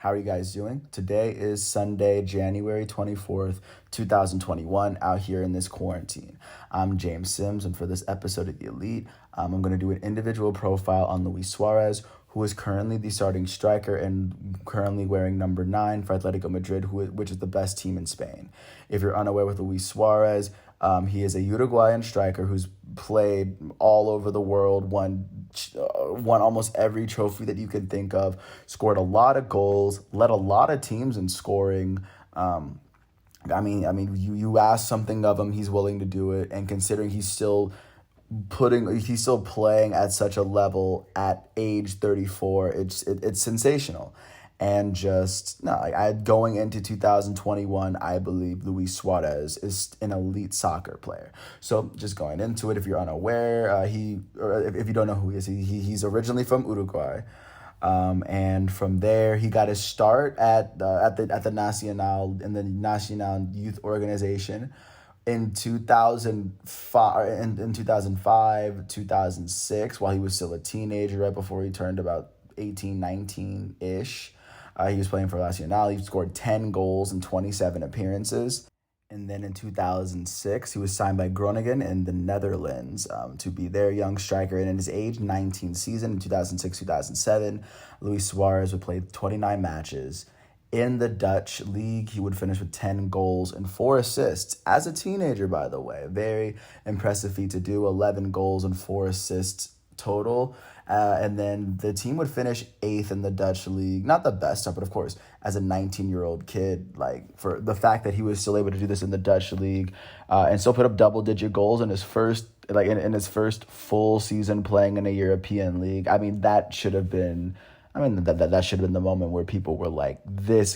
How are you guys doing? Today is Sunday, January 24th, 2021, out here in this quarantine. I'm James Sims, and for this episode of The Elite, I'm going to do an individual profile on Luis Suarez, who is currently the starting striker and currently wearing number 9 for Atletico Madrid, which is the best team in Spain. If you're unaware with Luis Suarez, he is a Uruguayan striker who's played all over the world, won almost every trophy that you can think of, scored a lot of goals, led a lot of teams in scoring. You ask something of him, he's willing to do it, and considering he's still playing at such a level at age 34, it's sensational. And going into 2021, I believe Luis Suarez is an elite soccer player. So just going into it, if you're unaware, if you don't know who he is, he's originally from Uruguay. And from there, he got his start at the Nacional, in the Nacional Youth Organization in 2005, 2006, while he was still a teenager, right before he turned about 18, 19-ish. He was playing for Nacional. He scored 10 goals in 27 appearances. And then in 2006, he was signed by Groningen in the Netherlands to be their young striker. And in his age 19 season, in 2006-2007, Luis Suarez would play 29 matches. In the Dutch league, he would finish with 10 goals and 4 assists. As a teenager, by the way, very impressive feat to do, 11 goals and 4 assists total. And then the team would finish 8th in the Dutch league. Not the best stuff, but of course, as a 19-year-old kid, for the fact that he was still able to do this in the Dutch league and still put up double-digit goals in his first full season playing in a European league. I mean, that should have been the moment where people were like, he's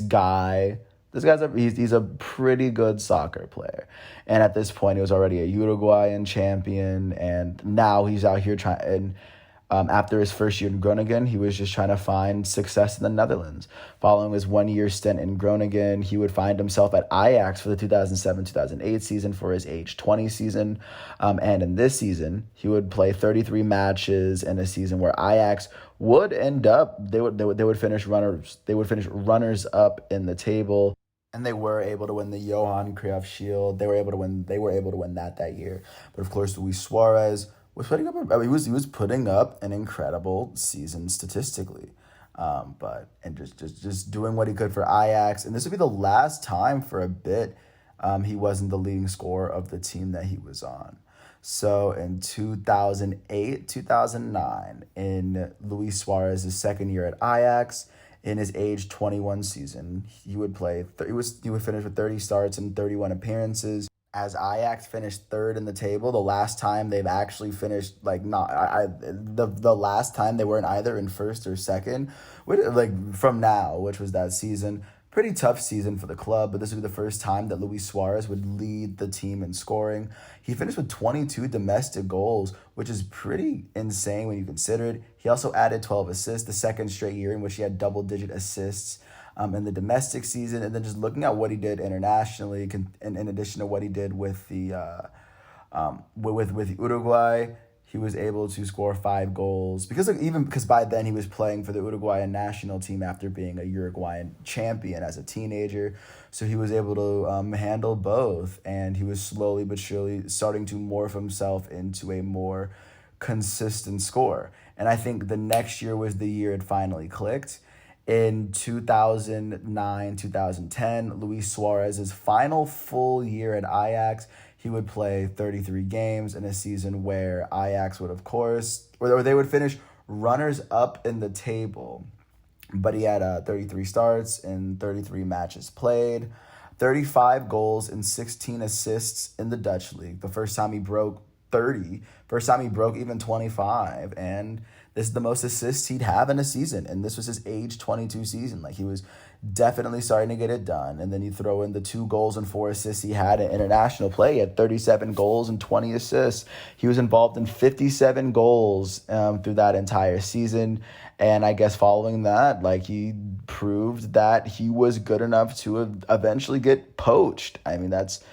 a pretty good soccer player. And at this point, he was already a Uruguayan champion, and now he's out here trying. After his first year in Groningen, he was just trying to find success in the Netherlands. Following his 1-year stint in Groningen, he would find himself at Ajax for the 2007-2008 season for his age 20 season. And in this season, he would play 33 matches in a season where Ajax would end up, they would finish runners up in the table. And they were able to win the Johan Cruyff Shield. They were able to win that year. But of course, Luis Suarez was putting up. He was putting up an incredible season statistically, just doing what he could for Ajax. And this would be the last time for a bit he wasn't the leading scorer of the team that he was on. So in 2008, 2009, in Luis Suarez's second year at Ajax, in his age 21 season, he would finish with 30 starts and 31 appearances. As Ajax finished 3rd in the table, the last time they've actually finished, the last time they weren't either in 1st or 2nd, from now, which was that season. Pretty tough season for the club, but this would be the first time that Luis Suarez would lead the team in scoring. He finished with 22 domestic goals, which is pretty insane when you consider it. He also added 12 assists, the second straight year in which he had double-digit assists in the domestic season. And then just looking at what he did internationally, in addition to what he did with the with Uruguay, he was able to score 5 goals because by then he was playing for the Uruguayan national team after being a Uruguayan champion as a teenager. So he was able to handle both, and he was slowly but surely starting to morph himself into a more consistent scorer. And I think the next year was the year it finally clicked. In 2009, 2010, Luis Suarez's final full year at Ajax, he would play 33 games in a season where Ajax would, of course, or they would finish runners up in the table. But he had 33 starts and 33 matches played, 35 goals and 16 assists in the Dutch league. The first time he broke 30, first time he broke even 25, and this is the most assists he'd have in a season, and this was his age 22 season. He was definitely starting to get it done. And then you throw in the 2 goals and 4 assists he had in international play. He had 37 goals and 20 assists. He was involved in 57 goals through that entire season. And I guess following that, he proved that he was good enough to eventually get poached. I mean, that's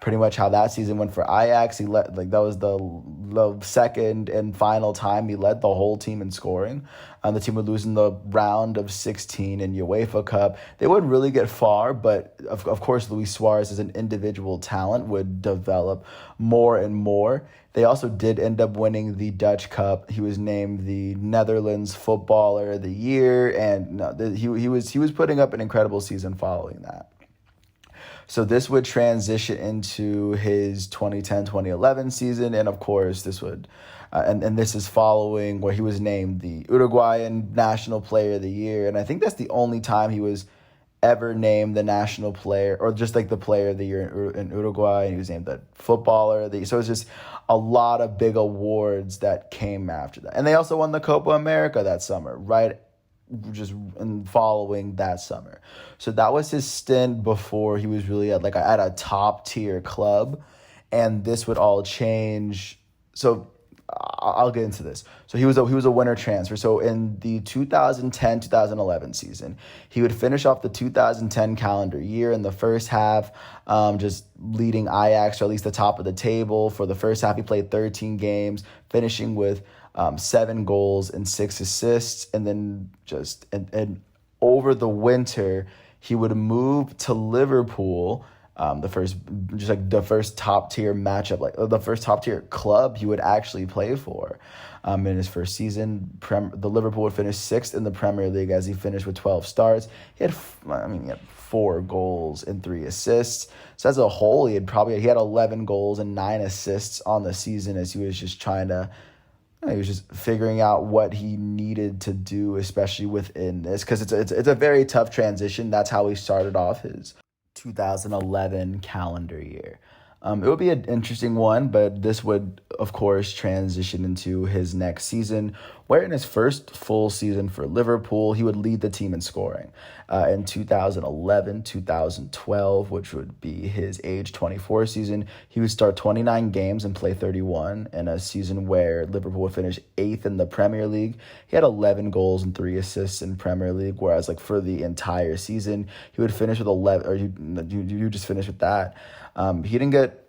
pretty much how that season went for Ajax. He led, like, that was the second and final time he led the whole team in scoring. The team would lose in the round of 16 in UEFA Cup. They wouldn't really get far, but of course Luis Suarez as an individual talent would develop more and more. They also did end up winning the Dutch Cup. He was named the Netherlands Footballer of the Year, and no, he was putting up an incredible season following that. So this would transition into his 2010-2011 season, and of course this would, and this is following where he was named the Uruguayan National Player of the Year, and I think that's the only time he was ever named the national player, or just like the Player of the Year in Uruguay, and he was named the Footballer of the Year. So it's just a lot of big awards that came after that, and they also won the Copa America that summer, right? Just in following that summer. So that was his stint before he was really at a top tier club, and this would all change. So I'll get into this. So he was a winter transfer. So in the 2010-2011 season, he would finish off the 2010 calendar year in the first half, just leading Ajax to at least the top of the table. For the first half, he played 13 games, finishing with 7 goals and 6 assists, and then and over the winter he would move to Liverpool, the first top tier matchup, like the first top tier club he would actually play for. In his first season, the Liverpool would finish 6th in the Premier League as he finished with 12 starts. He had 4 goals and 3 assists. So as a whole, he had 11 goals and 9 assists on the season, as he was just figuring out what he needed to do, especially within this, because it's a very tough transition. That's how he started off his 2011 calendar year. It would be an interesting one, but this would, of course, transition into his next season, where in his first full season for Liverpool, he would lead the team in scoring. In 2011-2012, which would be his age 24 season, he would start 29 games and play 31 in a season where Liverpool would finish 8th in the Premier League. He had 11 goals and 3 assists in Premier League, whereas for the entire season, he would finish with 11, or you just finish with that.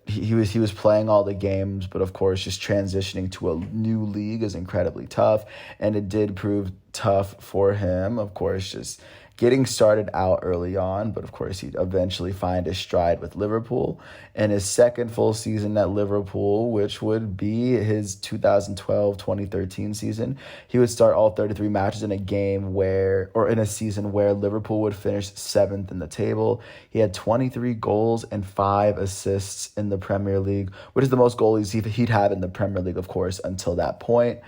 He was playing all the games, but of course, just transitioning to a new league is incredibly tough, and it did prove tough for him. Of course, just getting started out early on, but of course, he'd eventually find his stride with Liverpool. In his second full season at Liverpool, which would be his 2012-2013 season, he would start all 33 matches in a season where Liverpool would finish 7th in the table. He had 23 goals and 5 assists in the Premier League, which is the most goals he'd had in the Premier League, of course, until that point.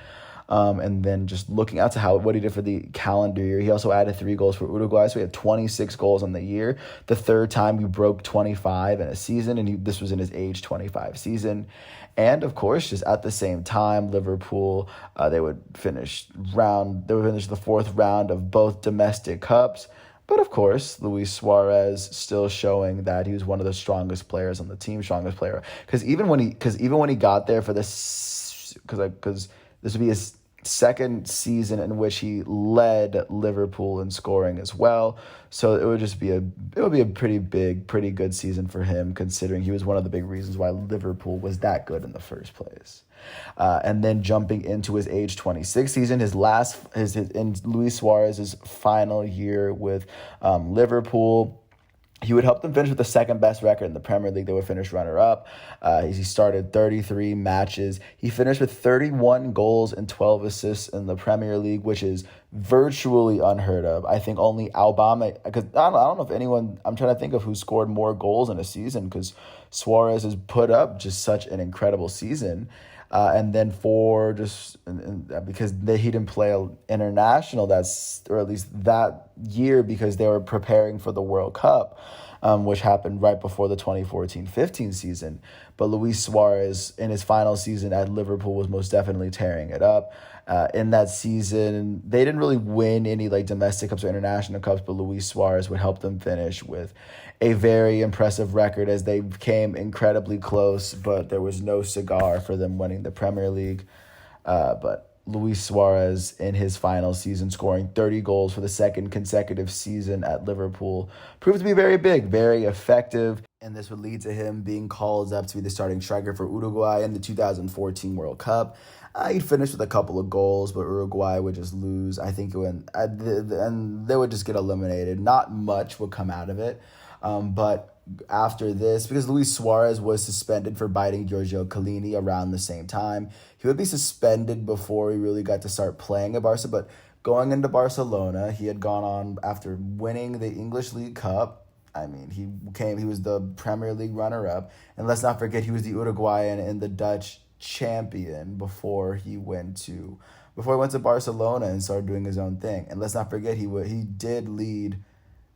And then just looking out to what he did for the calendar year, he also added 3 goals for Uruguay, so he had 26 goals on the year. The third time he broke 25 in a season, and this was in his age 25 season. And of course, just at the same time, Liverpool, they would finish the 4th round of both domestic cups. But of course, Luis Suarez still showing that he was one of the strongest players on the team, because even when he got there for this, because this would be his second season in which he led Liverpool in scoring as well. So it would be a pretty good season for him, considering he was one of the big reasons why Liverpool was that good in the first place. And then jumping into his age 26 season, in Luis Suarez's final year with Liverpool, he would help them finish with the second best record in the Premier League. They would finish runner-up. He started 33 matches. He finished with 31 goals and 12 assists in the Premier League, which is virtually unheard of. I think only Aubameyang, because I don't know if anyone, I'm trying to think of who scored more goals in a season, because Suarez has put up just such an incredible season. And then because he didn't play international, or at least that year, because they were preparing for the World Cup, which happened right before the 2014-15 season. But Luis Suarez, in his final season at Liverpool, was most definitely tearing it up. In that season, they didn't really win any domestic cups or international cups, but Luis Suarez would help them finish with a very impressive record, as they came incredibly close, but there was no cigar for them winning the Premier League. But Luis Suarez, in his final season, scoring 30 goals for the second consecutive season at Liverpool, proved to be very big, very effective. And this would lead to him being called up to be the starting striker for Uruguay in the 2014 World Cup. He'd finish with a couple of goals, but Uruguay would just lose. I think and they would just get eliminated. Not much would come out of it. But after this, because Luis Suarez was suspended for biting Giorgio Chiellini around the same time, he would be suspended before he really got to start playing at Barca. But going into Barcelona, he had gone on after winning the English League Cup. I mean, he was the Premier League runner-up. And let's not forget, he was the Uruguayan and the Dutch champion before he went to Barcelona and started doing his own thing. And let's not forget, he did lead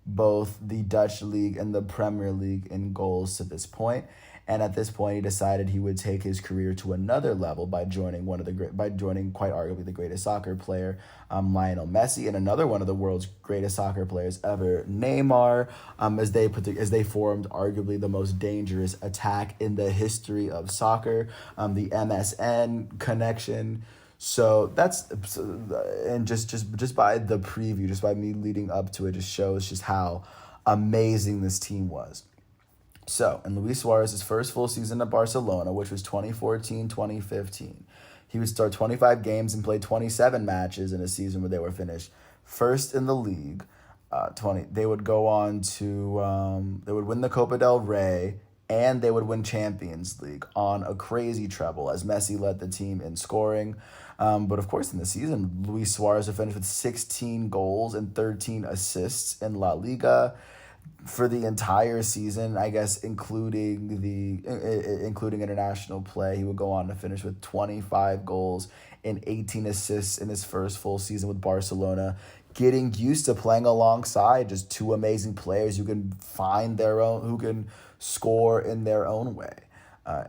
both the Dutch league and the Premier League in goals to this point. And at this point, he decided he would take his career to another level by joining quite arguably the greatest soccer player, Lionel Messi, and another one of the world's greatest soccer players ever, Neymar. As they formed arguably the most dangerous attack in the history of soccer, the MSN connection. So and just by the preview, just by me leading up to it, just shows just how amazing this team was. So, in Luis Suarez's first full season at Barcelona, which was 2014-2015, he would start 25 games and play 27 matches in a season where they were finished first in the league. They would go on to they would win the Copa del Rey, and they would win Champions League on a crazy treble as Messi led the team in scoring. But of course, in the season, Luis Suarez would finish with 16 goals and 13 assists in La Liga for the entire season, I guess, including international play. He would go on to finish with 25 goals and 18 assists in his first full season with Barcelona, getting used to playing alongside just two amazing players who can who can score in their own way.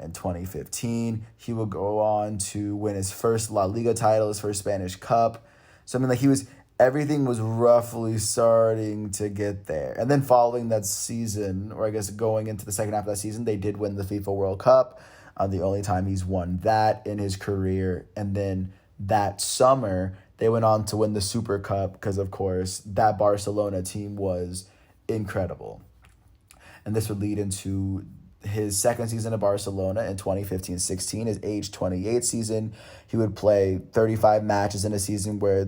In 2015, he would go on to win his first La Liga title, his first Spanish Cup. So, I mean, everything was roughly starting to get there. And then following that season, or I guess going into the second half of that season, they did win the FIFA World Cup. The only time he's won that in his career. And then that summer, they went on to win the Super Cup because, of course, that Barcelona team was incredible. And this would lead into his second season at Barcelona in 2015-16, his age 28 season. He would play 35 matches in a season where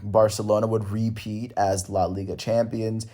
Barcelona would repeat as La Liga champions.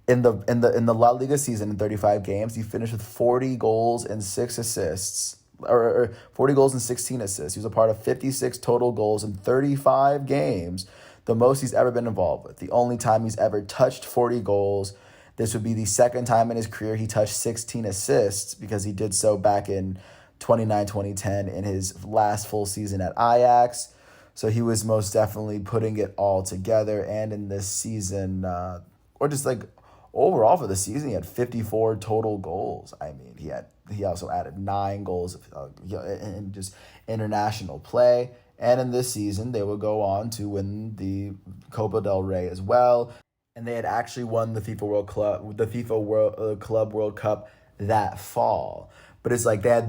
In the La Liga season, in 35 games, he finished with 40 goals and 6 assists, or 40 goals and 16 assists. He was a part of 56 total goals in 35 games, the most he's ever been involved with. The only time he's ever touched 40 goals. This would be the second time in his career he touched 16 assists, because he did so back in 2009-2010 in his last full season at Ajax. So he was most definitely putting it all together. And in this season, or just like overall for the season, he had 54 total goals. I mean, he also added 9 goals in just international play. And in this season, they would go on to win the Copa del Rey as well. And they had actually won the FIFA Club World Cup that fall. But it's like they had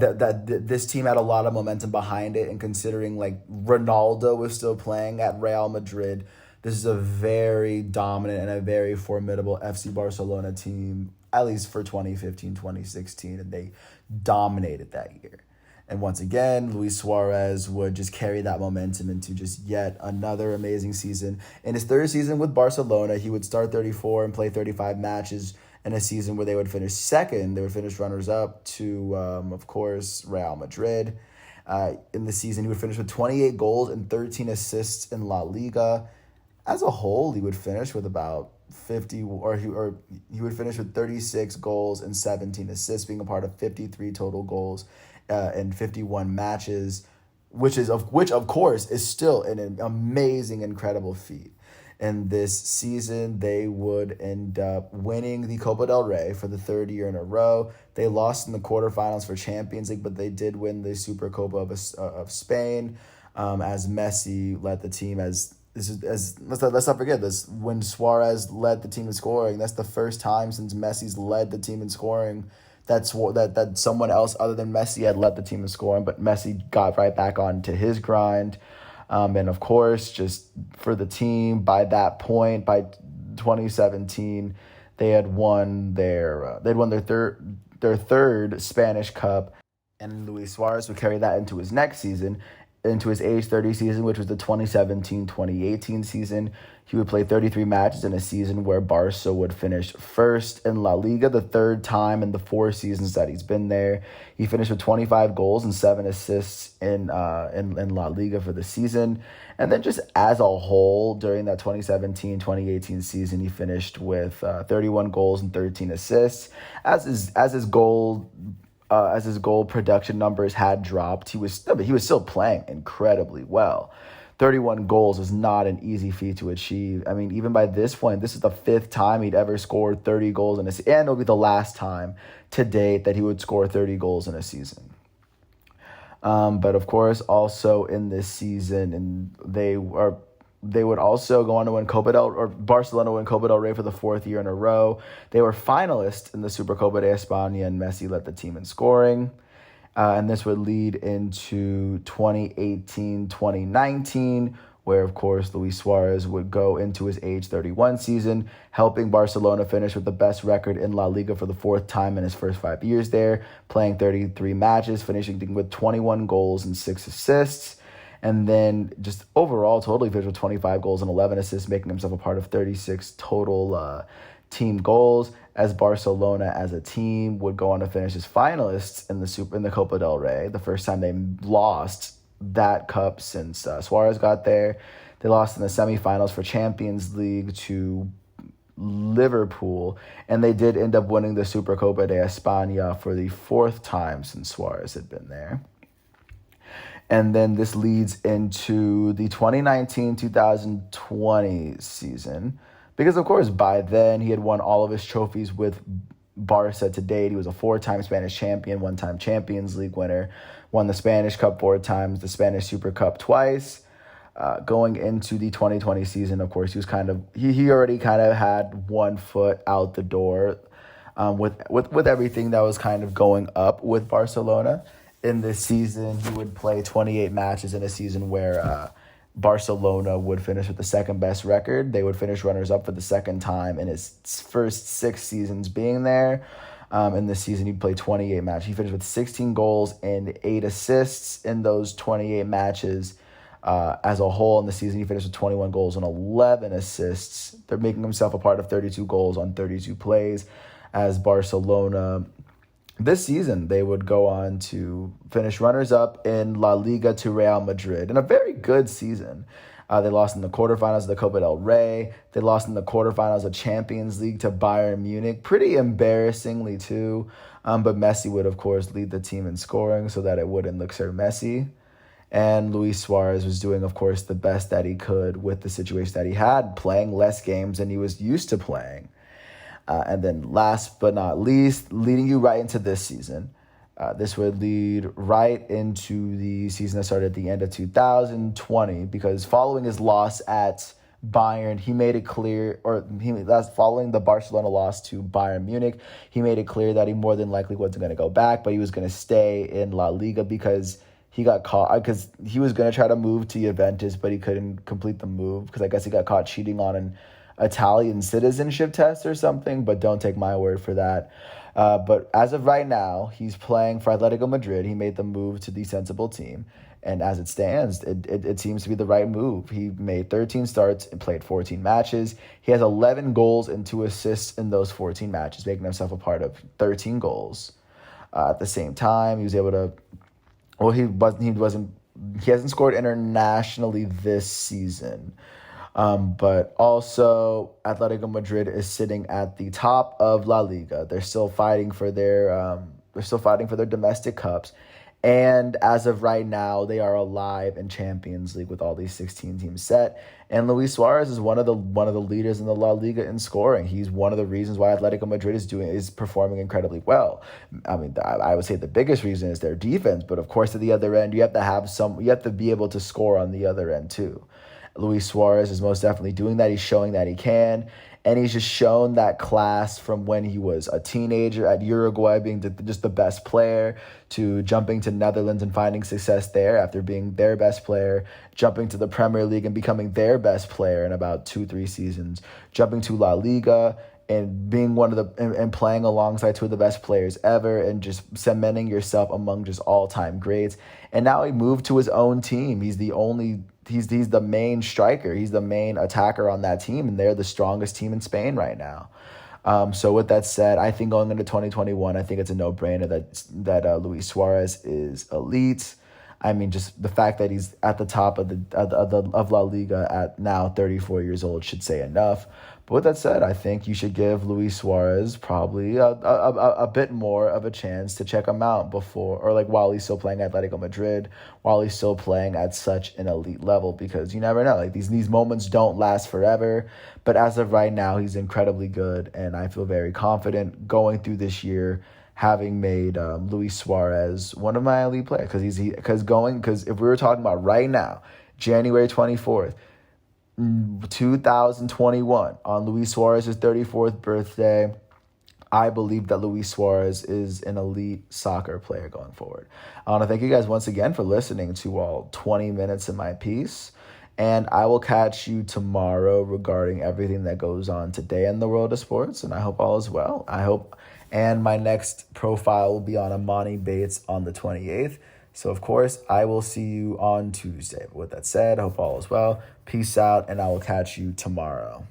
this team had a lot of momentum behind it, and considering like Ronaldo was still playing at Real Madrid, this is a very dominant and a very formidable FC Barcelona team, at least for 2015-2016, and they dominated that year. And once again, Luis Suarez would just carry that momentum into just yet another amazing season. In his third season with Barcelona, he would start 34 and play 35 matches in a season where they would finish second. They would finish runners-up to, of course, Real Madrid. In the season, he would finish with 28 goals and 13 assists in La Liga. As a whole, he would finish with about 50, or he would finish with 36 goals and 17 assists, being a part of 53 total goals in 51 matches, which of course is still an amazing, incredible feat. In this season, they would end up winning the Copa del Rey for the third year in a row. They lost in the quarterfinals for Champions League, but they did win the Supercopa of Spain, as Messi led the team. Let's not forget this, when Suarez led the team in scoring, that's the first time since Messi's led the team in scoring that someone else other than Messi had led the team in scoring, but Messi got right back onto his grind. And of course, just for the team, by that point, by 2017, They had won their third Spanish Cup, and Luis Suarez would carry that into his next season, into his age 30 season, which was the 2017-2018 season. He would play 33 matches in a season where Barca would finish first in La Liga, the third time in the 4 seasons that he's been there. He finished with 25 goals and 7 assists in La Liga for the season. And then just as a whole, during that 2017-2018 season, he finished with 31 goals and 13 assists. As his goal production numbers had dropped, he was still playing incredibly well. 31 goals is not an easy feat to achieve. I mean, even by this point, this is the 5th time he'd ever scored 30 goals in a season, and it'll be the last time to date that he would score 30 goals in a season. But of course, also in this season, and they would also go on to win Barcelona win Copa del Rey for the 4th year in a row. They were finalists in the Supercopa de España, and Messi led the team in scoring. And this would lead into 2018-2019, where, of course, Luis Suarez would go into his age 31 season, helping Barcelona finish with the best record in La Liga for the 4th time in his first 5 years there, playing 33 matches, finishing with 21 goals and 6 assists. And then just overall, totally finished with 25 goals and 11 assists, making himself a part of 36 total team goals, as Barcelona as a team would go on to finish as finalists in the Copa del Rey, the first time they lost that cup since Suarez got there. They lost in the semifinals for Champions League to Liverpool, and they did end up winning the Supercopa de España for the 4th time since Suarez had been there. And then this leads into the 2019-2020 season, because, of course, by then he had won all of his trophies with Barca to date. He was a 4-time Spanish champion, 1-time Champions League winner, won the Spanish Cup 4 times, the Spanish Super Cup twice. Going into the 2020 season, of course, he was he already kind of had one foot out the door with everything that was kind of going up with Barcelona. In this season, he would play 28 matches in a season where Barcelona would finish with the second best record. They would finish runners-up for the 2nd time in his first 6 seasons being there. In this season, he'd play 28 matches. He finished with 16 goals and 8 assists in those 28 matches. As a whole, in the season, he finished with 21 goals and 11 assists. They're making himself a part of 32 goals on 32 plays, as Barcelona... This season, they would go on to finish runners-up in La Liga to Real Madrid in a very good season. They lost in the quarterfinals of the Copa del Rey. They lost in the quarterfinals of Champions League to Bayern Munich, pretty embarrassingly too. But Messi would, of course, lead the team in scoring so that it wouldn't look so messy. And Luis Suarez was doing, of course, the best that he could with the situation that he had, playing less games than he was used to playing. And then last but not least, leading you right into this season. This would lead right into the season that started at the end of 2020, because following his loss at Bayern, he made it clear, following the Barcelona loss to Bayern Munich, he made it clear that he more than likely wasn't going to go back, but he was going to stay in La Liga because he got caught, because he was going to try to move to Juventus, but he couldn't complete the move because I guess he got caught cheating on an Italian citizenship test or something, but don't take my word for that. But as of right now, he's playing for Atletico Madrid. He made the move to the sensible team. And as it stands, it seems to be the right move. He made 13 starts and played 14 matches. He has 11 goals and 2 assists in those 14 matches, making himself a part of 13 goals. At the same time, he was able to... Well, he hasn't scored internationally this season. But also, Atletico Madrid is sitting at the top of La Liga. They're still fighting for their domestic cups, and as of right now, they are alive in Champions League with all these 16 teams set. And Luis Suarez is one of the leaders in the La Liga in scoring. He's one of the reasons why Atletico Madrid is performing incredibly well. I mean, I would say the biggest reason is their defense, but of course, at the other end, you have to be able to score on the other end too. Luis Suarez is most definitely doing that. He's showing that he can. And he's just shown that class from when he was a teenager at Uruguay, being just the best player, to jumping to Netherlands and finding success there after being their best player, jumping to the Premier League and becoming their best player in about 2-3 seasons, jumping to La Liga and being one of the and playing alongside two of the best players ever and just cementing yourself among just all-time greats. And now he moved to his own team. He's the main striker. He's the main attacker on that team, and they're the strongest team in Spain right now. So with that said, I think going into 2021, I think it's a no-brainer that Luis Suarez is elite. I mean, just the fact that he's at the top of La Liga at now 34 years old should say enough. But with that said, I think you should give Luis Suarez probably a bit more of a chance to check him out before, or like while he's still playing Atletico Madrid, while he's still playing at such an elite level, because you never know. Like these moments don't last forever. But as of right now, he's incredibly good, and I feel very confident going through this year, having made Luis Suarez one of my elite players. Because if we were talking about right now, January 24th, 2021, on Luis Suarez's 34th birthday, I believe that Luis Suarez is an elite soccer player going forward. I want to thank you guys once again for listening to all 20 minutes of my piece. And I will catch you tomorrow regarding everything that goes on today in the world of sports. And I hope all is well. And my next profile will be on Amani Bates on the 28th. So, of course, I will see you on Tuesday. But with that said, I hope all is well. Peace out, and I will catch you tomorrow.